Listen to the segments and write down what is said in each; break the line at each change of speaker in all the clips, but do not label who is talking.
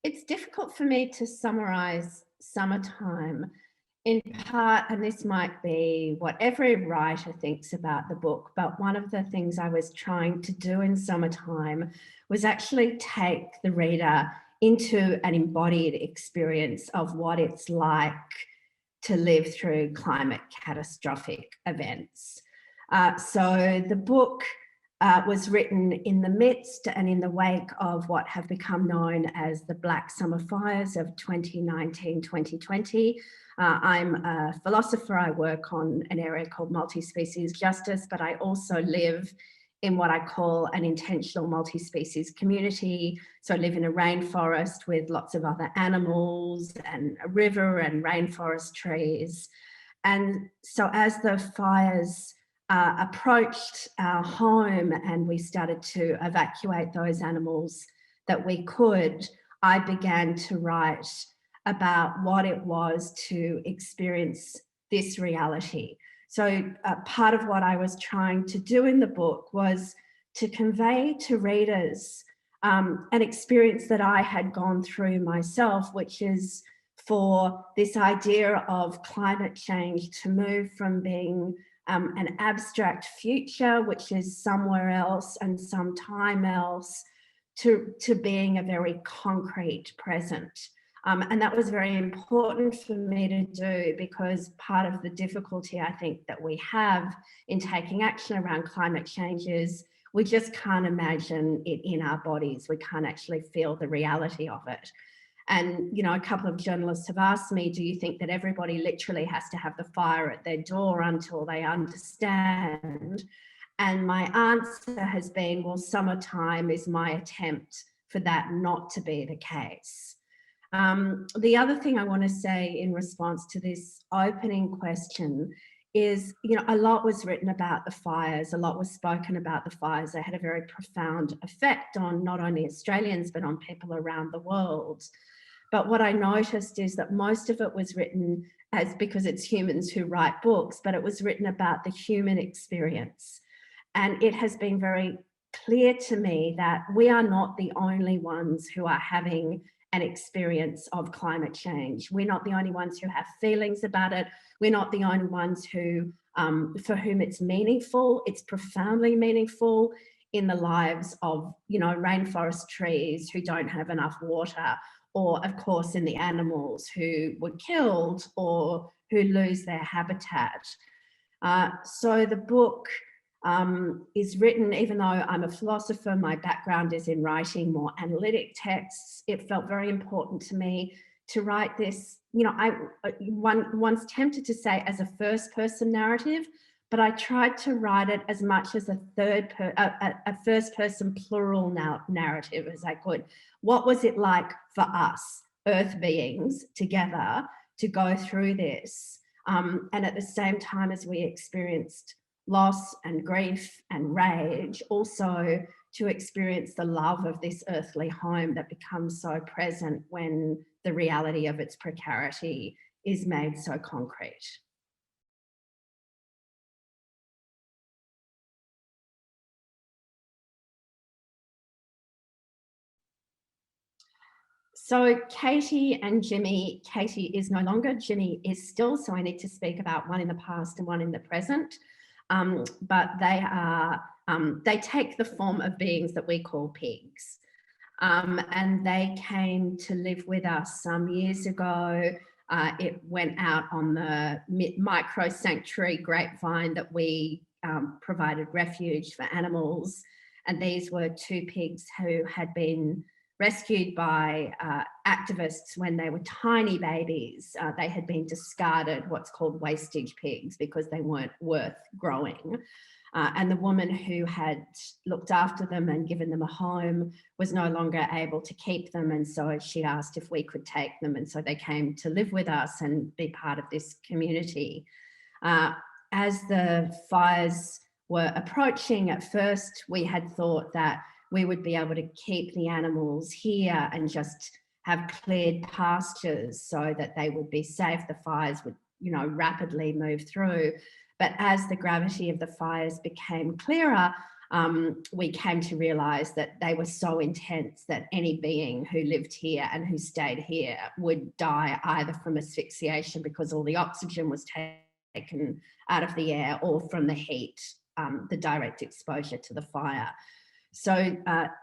It's difficult for me to summarise summertime, in part, and this might be what every writer thinks about the book, but one of the things I was trying to do in summertime was actually take the reader into an embodied experience of what it's like to live through climate catastrophic events. So the book was written in the midst and in the wake of what have become known as the Black Summer Fires of 2019-2020. I'm a philosopher. I work on an area called Multispecies Justice, but I also live in what I call an intentional multi-species community. So I live in a rainforest with lots of other animals and a river and rainforest trees. And so as the fires approached our home and we started to evacuate those animals that we could, I began to write about what it was to experience this reality. So part of what I was trying to do in the book was to convey to readers an experience that I had gone through myself, which is for this idea of climate change to move from being an abstract future, which is somewhere else and sometime else, to being a very concrete present. And that was very important for me to do, because part of the difficulty I think that we have in taking action around climate change is we just can't imagine it in our bodies. We can't actually feel the reality of it. And, you know, a couple of journalists have asked me, do you think that everybody literally has to have the fire at their door until they understand? And my answer has been, well, summertime is my attempt for that not to be the case. The other thing I want to say in response to this opening question is, you know, a lot was written about the fires, a lot was spoken about the fires. They had a very profound effect on not only Australians, but on people around the world. But what I noticed is that most of it was written as, because it's humans who write books, but it was written about the human experience. And it has been very clear to me that we are not the only ones who are having an experience of climate change. We're not the only ones who have feelings about it. We're not the only ones who, for whom it's meaningful. It's profoundly meaningful in the lives of, you know, rainforest trees who don't have enough water, or of course in the animals who were killed or who lose their habitat. So the book is written, even though I'm a philosopher, my background is in writing more analytic texts. It felt very important to me to write this, you know, I once tempted to say as a first person narrative, but I tried to write it as much as a first person plural narrative as I could. What was it like for us, earth beings, together to go through this? And at the same time as we experienced loss and grief and rage, also to experience the love of this earthly home that becomes so present when the reality of its precarity is made so concrete. So Katy and Jimmy, Katy is no longer, Jimmy is still, so I need to speak about one in the past and one in the present. But they take the form of beings that we call pigs. And they came to live with us some years ago. It went out on the micro sanctuary grapevine that we provided refuge for animals. And these were two pigs who had been rescued by activists when they were tiny babies. They had been discarded, what's called wastage pigs, because they weren't worth growing. And the woman who had looked after them and given them a home was no longer able to keep them. And so she asked if we could take them. And so they came to live with us and be part of this community. As the fires were approaching, at first we had thought that we would be able to keep the animals here and just have cleared pastures so that they would be safe. The fires would, you know, rapidly move through. But as the gravity of the fires became clearer, we came to realize that they were so intense that any being who lived here and who stayed here would die either from asphyxiation because all the oxygen was taken out of the air, or from the heat, the direct exposure to the fire. So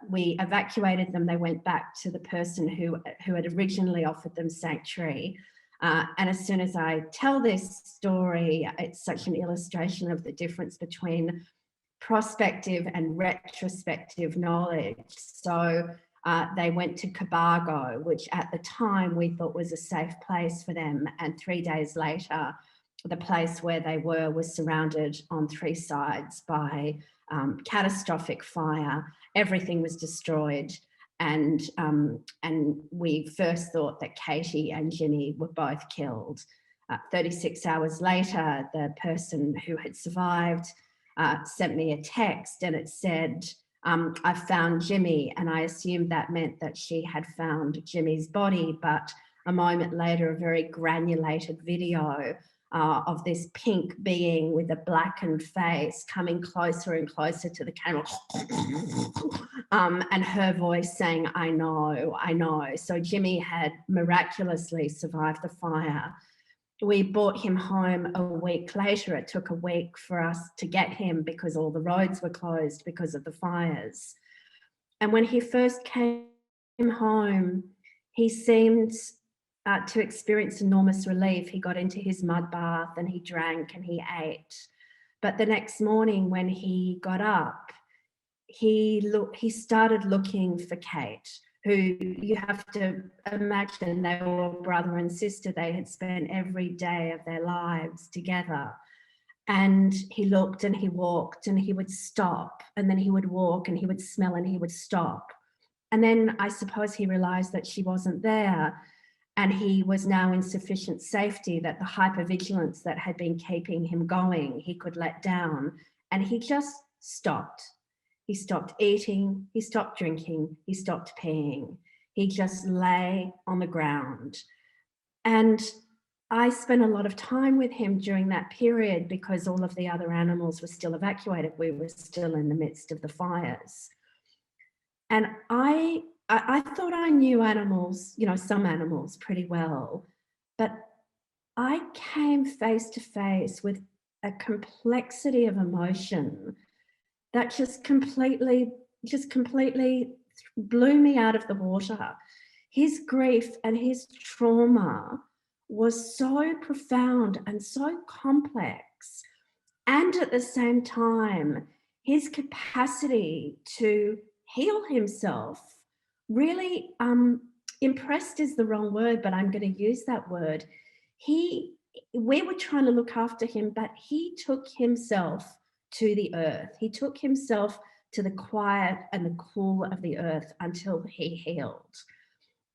we evacuated them. They went back to the person who had originally offered them sanctuary. And as soon as I tell this story, it's such an illustration of the difference between prospective and retrospective knowledge. So they went to Cobargo, which at the time we thought was a safe place for them. And 3 days later, the place where they were was surrounded on 3 sides by catastrophic fire. Everything was destroyed. And we first thought that Katy and Jimmy were both killed. 36 hours later, the person who had survived sent me a text, and it said, I found Jimmy, and I assumed that meant that she had found Jimmy's body. But a moment later, a very granulated video of this pink being with a blackened face coming closer and closer to the camera, and her voice saying, I know, I know. So Jimmy had miraculously survived the fire. We brought him home a week later. It took a week for us to get him because all the roads were closed because of the fires. And when he first came home, he seemed to experience enormous relief. He got into his mud bath and he drank and he ate. But the next morning when he got up, he started looking for Kate, who you have to imagine they were brother and sister. They had spent every day of their lives together. And he looked and he walked and he would stop, and then he would walk and he would smell and he would stop. And then I suppose he realized that she wasn't there, and he was now in sufficient safety that the hypervigilance that had been keeping him going, he could let down, and he just stopped. He stopped eating, he stopped drinking, he stopped peeing. He just lay on the ground. And I spent a lot of time with him during that period because all of the other animals were still evacuated. We were still in the midst of the fires. And I thought I knew animals, some animals pretty well, but I came face to face with a complexity of emotion that just completely blew me out of the water. His grief and his trauma was so profound and so complex. And at the same time, his capacity to heal himself really impressed is the wrong word, but I'm going to use that word. We were trying to look after him, but he took himself to the earth. He took himself to the quiet and the cool of the earth until he healed.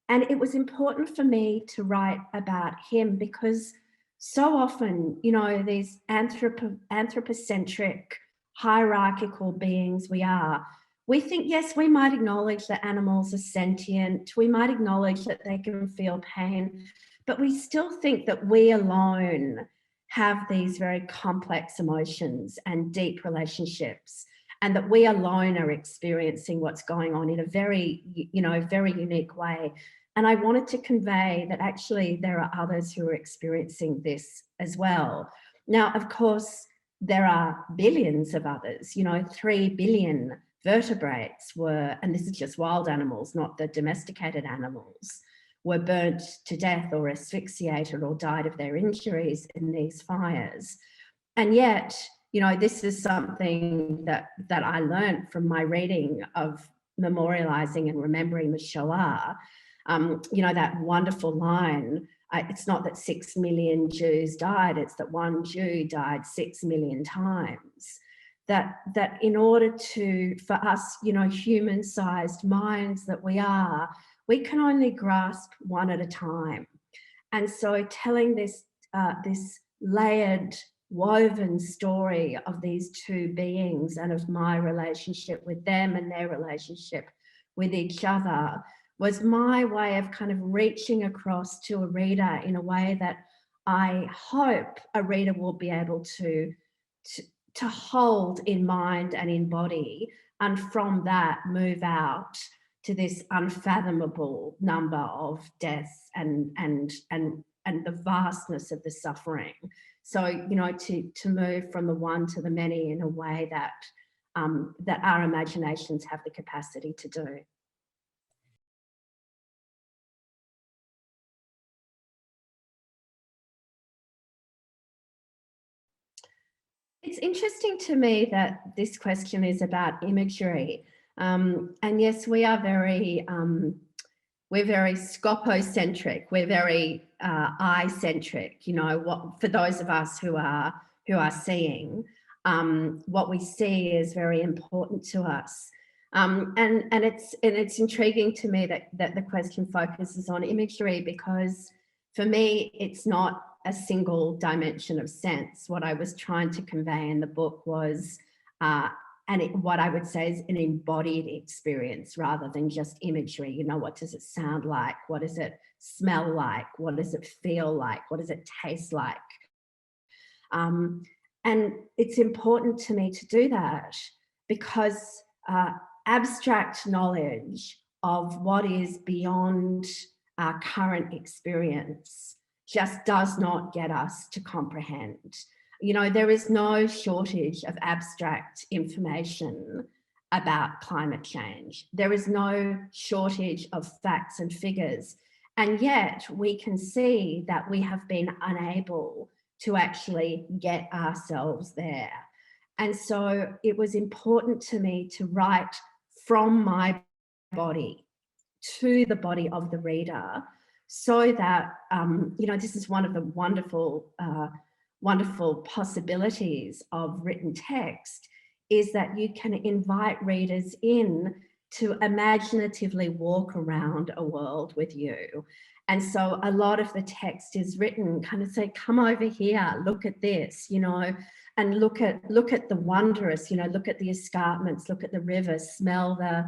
And it was important for me to write about him because so often, these anthropocentric, hierarchical beings we think, yes, we might acknowledge that animals are sentient. We might acknowledge that they can feel pain, but we still think that we alone have these very complex emotions and deep relationships, and that we alone are experiencing what's going on in a very, very unique way. And I wanted to convey that actually there are others who are experiencing this as well. Now, of course, there are billions of others, 3 billion vertebrates were, and this is just wild animals, not the domesticated animals, were burnt to death or asphyxiated or died of their injuries in these fires. And yet, this is something that I learned from my reading of memorializing and remembering the Shoah. That wonderful line, it's not that 6 million Jews died, it's that one Jew died 6 million times. That in order for us, human-sized minds that we are, we can only grasp one at a time. And so telling this layered, woven story of these 2 beings and of my relationship with them and their relationship with each other was my way of kind of reaching across to a reader in a way that I hope a reader will be able to to hold in mind and in body, and from that move out to this unfathomable number of deaths and the vastness of the suffering. So, you know, to move from the one to the many in a way that that our imaginations have the capacity to do. It's interesting to me that this question is about imagery. And yes, we are we're very scopocentric. We're very eye-centric. You know, what for those of us who are seeing, what we see is very important to us. And it's intriguing to me that the question focuses on imagery, because for me, it's not a single dimension of sense. What I was trying to convey in the book was, what I would say is an embodied experience rather than just imagery. You know, what does it sound like? What does it smell like? What does it feel like? What does it taste like? And it's important to me to do that because abstract knowledge of what is beyond our current experience just does not get us to comprehend. You know, there is no shortage of abstract information about climate change. There is no shortage of facts and figures. And yet we can see that we have been unable to actually get ourselves there. And so it was important to me to write from my body to the body of the reader, so that, you know, this is one of the wonderful possibilities of written text, is that you can invite readers in to imaginatively walk around a world with you. And so a lot of the text is written kind of say, come over here, look at this, you know, and look at the wondrous, you know, look at the escarpments, look at the river, smell the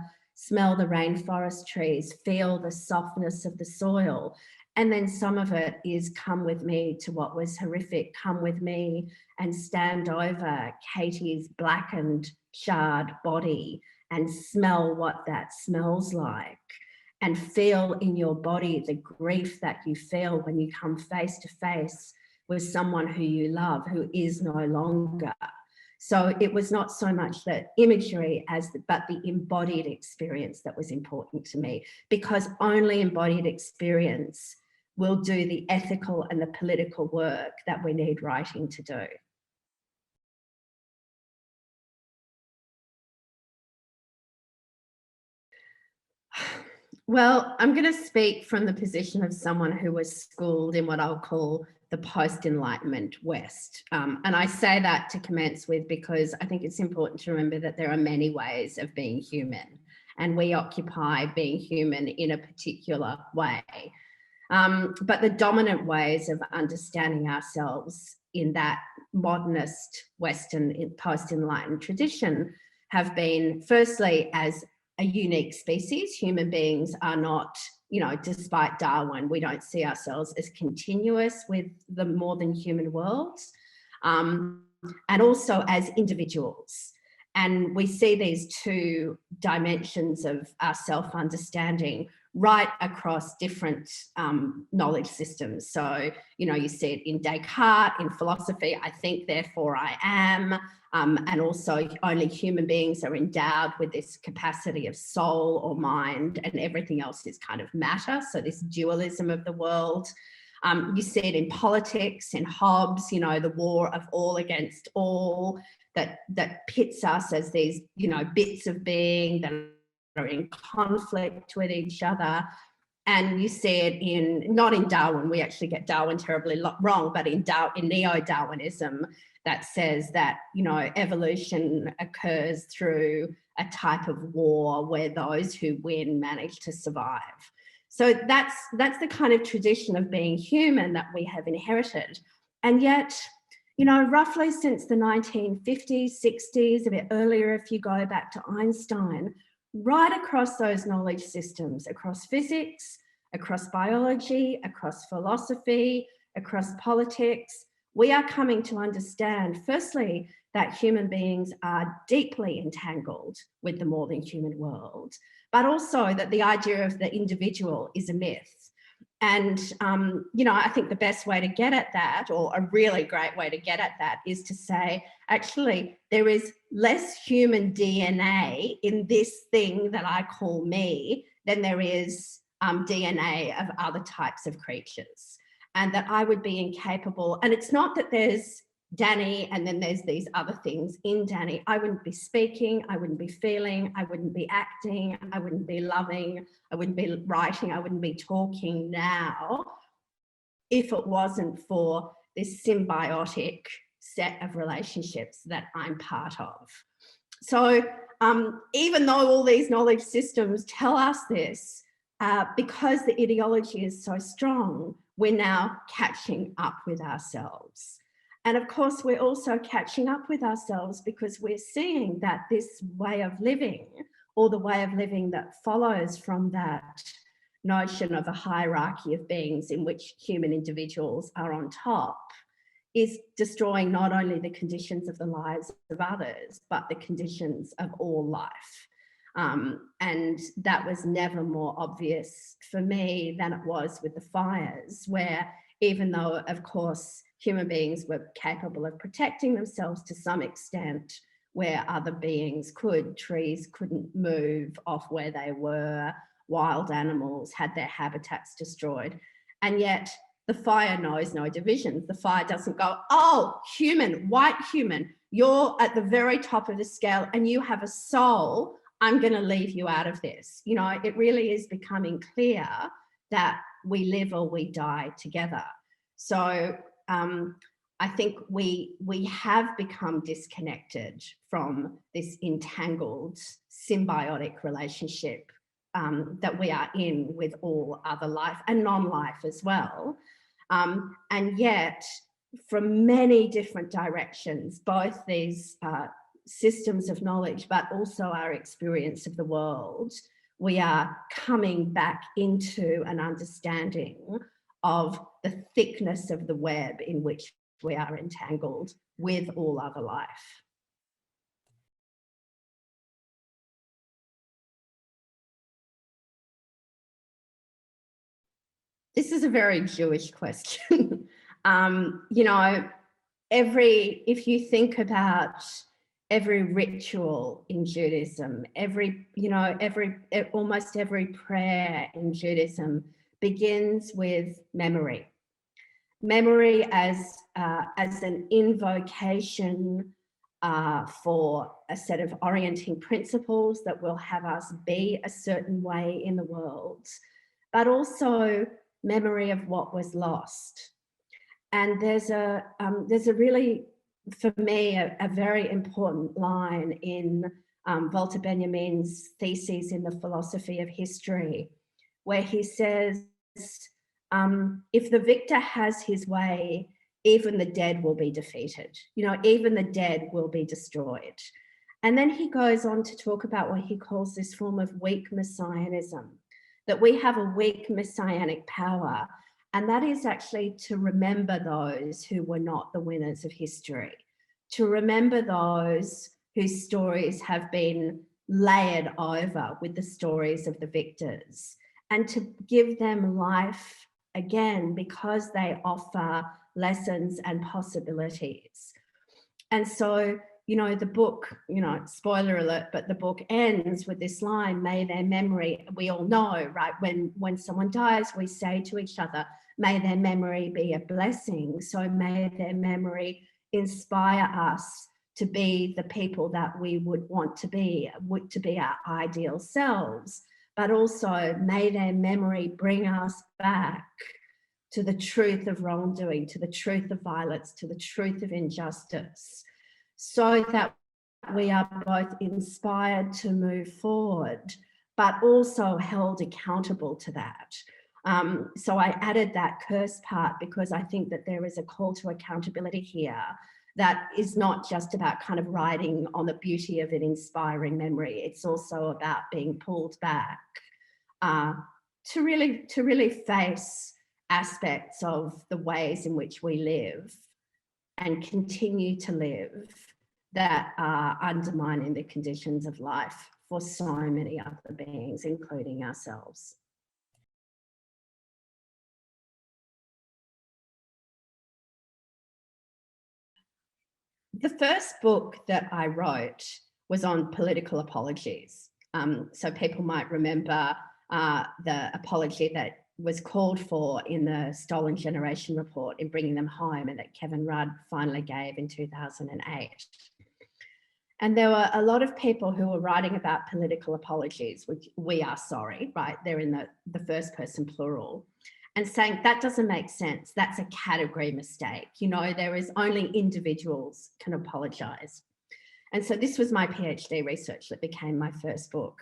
rainforest trees, feel the softness of the soil. And then some of it is come with me to what was horrific, come with me and stand over Katy's blackened, charred body and smell what that smells like, and feel in your body the grief that you feel when you come face to face with someone who you love, who is no longer. So it was not so much the imagery but the embodied experience that was important to me, because only embodied experience will do the ethical and the political work that we need writing to do. Well, I'm going to speak from the position of someone who was schooled in what I'll call the post-Enlightenment West. And I say that to commence with because I think it's important to remember that there are many ways of being human, and we occupy being human in a particular way. But the dominant ways of understanding ourselves in that modernist Western post-Enlightened tradition have been, firstly, as a unique species. Human beings are not, you know, despite Darwin, we don't see ourselves as continuous with the more than human world, and also as individuals. And we see these two dimensions of our self-understanding right across different knowledge systems. So, you know, you see it in Descartes, in philosophy, I think, therefore I am. And also only human beings are endowed with this capacity of soul or mind, and everything else is kind of matter. So this dualism of the world. You see it in politics, in Hobbes, you know, the war of all against all, that pits us as these, you know, bits of being that are in conflict with each other. And you see it not in Darwin, we actually get Darwin terribly wrong, but in neo-Darwinism, that says that, you know, evolution occurs through a type of war where those who win manage to survive. So that's the kind of tradition of being human that we have inherited. And yet, you know, roughly since the 1950s, 60s, a bit earlier if you go back to Einstein, right across those knowledge systems, across physics, across biology, across philosophy, across politics, we are coming to understand, firstly, that human beings are deeply entangled with the more than human world, but also that the idea of the individual is a myth. And, I think the best way to get at that, or a really great way to get at that, is to say, actually, there is less human DNA in this thing that I call me than there is DNA of other types of creatures. And that I would be incapable, and it's not that there's Danny and then there's these other things in Danny. I wouldn't be speaking, I wouldn't be feeling, I wouldn't be acting, I wouldn't be loving, I wouldn't be writing, I wouldn't be talking now if it wasn't for this symbiotic set of relationships that I'm part of. So even though all these knowledge systems tell us this, because the ideology is so strong, we're now catching up with ourselves. And of course, we're also catching up with ourselves because we're seeing that this way of living, or the way of living that follows from that notion of a hierarchy of beings in which human individuals are on top, is destroying not only the conditions of the lives of others, but the conditions of all life. And that was never more obvious for me than it was with the fires, where even though, of course, human beings were capable of protecting themselves to some extent where other beings could, trees couldn't move off where they were, wild animals had their habitats destroyed. And yet the fire knows no divisions. The fire doesn't go, oh, human, white human, you're at the very top of the scale and you have a soul, I'm going to leave you out of this. It really is becoming clear that we live or we die together. So I think we have become disconnected from this entangled symbiotic relationship that we are in with all other life and non-life as well. And yet, from many different directions, both these systems of knowledge, but also our experience of the world, we are coming back into an understanding of the thickness of the web in which we are entangled with all other life. This is a very Jewish question. If you think about every ritual in Judaism, almost every prayer in Judaism begins with memory. Memory as an invocation for a set of orienting principles that will have us be a certain way in the world, but also memory of what was lost. And there's a really, for me, a very important line in Walter Benjamin's theses in the philosophy of history, where he says, if the victor has his way, even the dead will be defeated. Even the dead will be destroyed. And then he goes on to talk about what he calls this form of weak messianism, that we have a weak messianic power. And that is actually to remember those who were not the winners of history, to remember those whose stories have been layered over with the stories of the victors, and to give them life again because they offer lessons and possibilities. And so, the book, spoiler alert, but the book ends with this line, may their memory, we all know, right? When someone dies, we say to each other, may their memory be a blessing. So may their memory inspire us to be the people that we would want to be our ideal selves. But also may their memory bring us back to the truth of wrongdoing, to the truth of violence, to the truth of injustice, so that we are both inspired to move forward, but also held accountable to that. So I added that curse part because I think that there is a call to accountability here that is not just about kind of riding on the beauty of an inspiring memory. It's also about being pulled back to really face aspects of the ways in which we live and continue to live that are undermining the conditions of life for so many other beings, including ourselves. The first book that I wrote was on political apologies. So people might remember the apology that was called for in the Stolen Generation report in Bringing Them Home, and that Kevin Rudd finally gave in 2008. And there were a lot of people who were writing about political apologies, which we are sorry, right? They're in the first person plural, and saying that doesn't make sense. That's a category mistake. You know, there is only individuals can apologize. And so this was my PhD research that became my first book.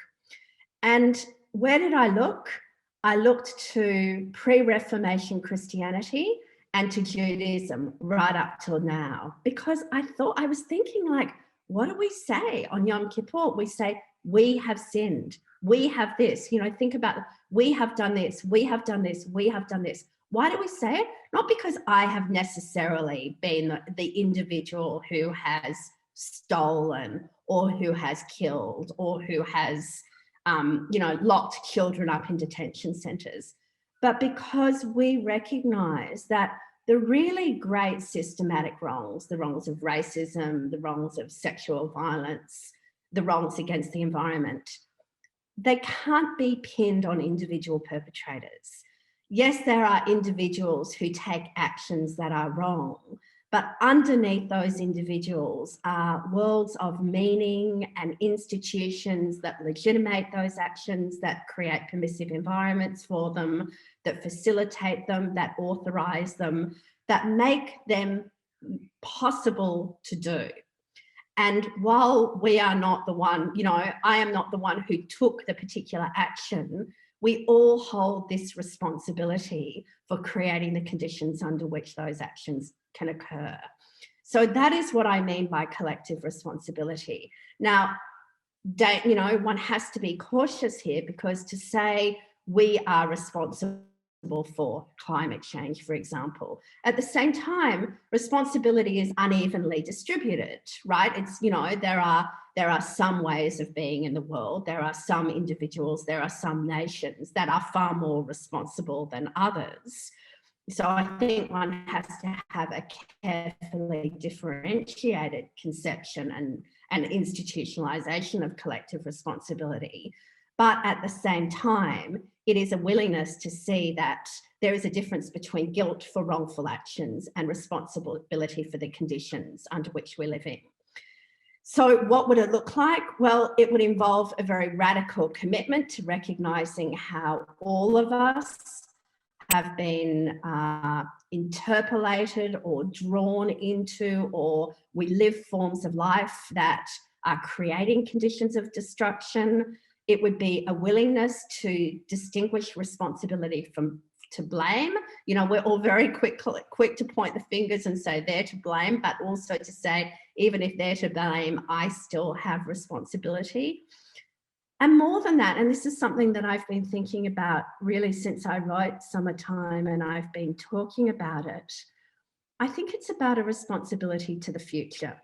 And where did I look? I looked to pre-Reformation Christianity and to Judaism right up till now, because I was thinking, like, what do we say on Yom Kippur? We say, we have sinned. We have this, you know, think about, we have done this, we have done this, we have done this. Why do we say it? Not because I have necessarily been the individual who has stolen or who has killed or who has, you know, locked children up in detention centres, but because we recognise that the really great systematic wrongs, the wrongs of racism, the wrongs of sexual violence, the wrongs against the environment, they can't be pinned on individual perpetrators. Yes, there are individuals who take actions that are wrong, but underneath those individuals are worlds of meaning and institutions that legitimate those actions, that create permissive environments for them, that facilitate them, that authorize them, that make them possible to do. And while we are not the one, you know, I am not the one who took the particular action, we all hold this responsibility for creating the conditions under which those actions can occur. So that is what I mean by collective responsibility. Now, you know, one has to be cautious here, because to say we are responsible for climate change, for example, at the same time, responsibility is unevenly distributed, right? It's, you know, there are some ways of being in the world, there are some individuals, there are some nations that are far more responsible than others. So I think one has to have a carefully differentiated conception and institutionalization of collective responsibility. But at the same time, it is a willingness to see that there is a difference between guilt for wrongful actions and responsibility for the conditions under which we're living. So what would it look like? Well, it would involve a very radical commitment to recognising how all of us have been interpolated or drawn into, or we live forms of life that are creating conditions of destruction. It would be a willingness to distinguish responsibility from to blame. You know, we're all very quick to point the fingers and say they're to blame, but also to say, even if they're to blame, I still have responsibility. And more than that, and this is something that I've been thinking about really since I wrote Summertime, and I've been talking about it, I think it's about a responsibility to the future.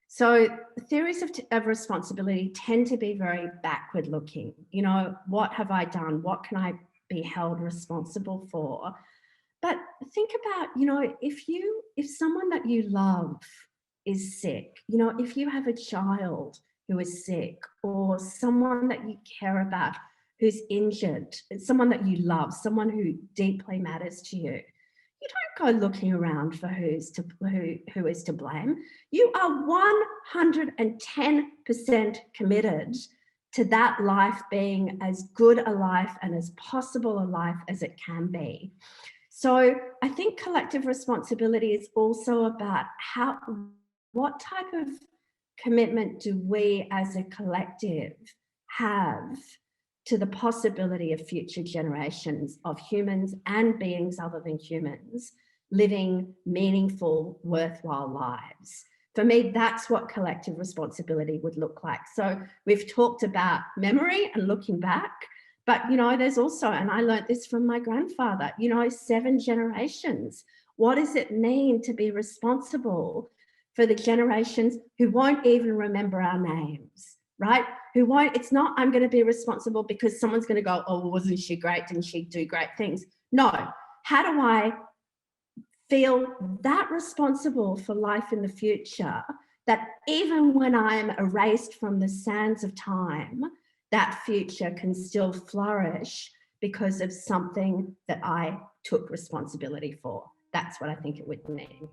So theories of responsibility tend to be very backward looking. You know, what have I done? What can I be held responsible for? But think about, you know, if someone that you love is sick, you know, if you have a child who is sick, or someone that you care about who's injured, someone that you love, someone who deeply matters to you, you don't go looking around for who is to blame. You are 110% committed to that life being as good a life and as possible a life as it can be. So I think collective responsibility is also about what type of commitment do we as a collective have to the possibility of future generations of humans and beings other than humans living meaningful, worthwhile lives. For me, that's what collective responsibility would look like. So we've talked about memory and looking back, but, you know, there's also, and I learned this from my grandfather, you know, 7 generations. What does it mean to be responsible for the generations who won't even remember our names, right? Who won't, it's not, I'm going to be responsible because someone's going to go, oh, wasn't she great? Didn't she do great things? No. How do I feel that responsible for life in the future, that even when I'm erased from the sands of time, that future can still flourish because of something that I took responsibility for? That's what I think it would mean.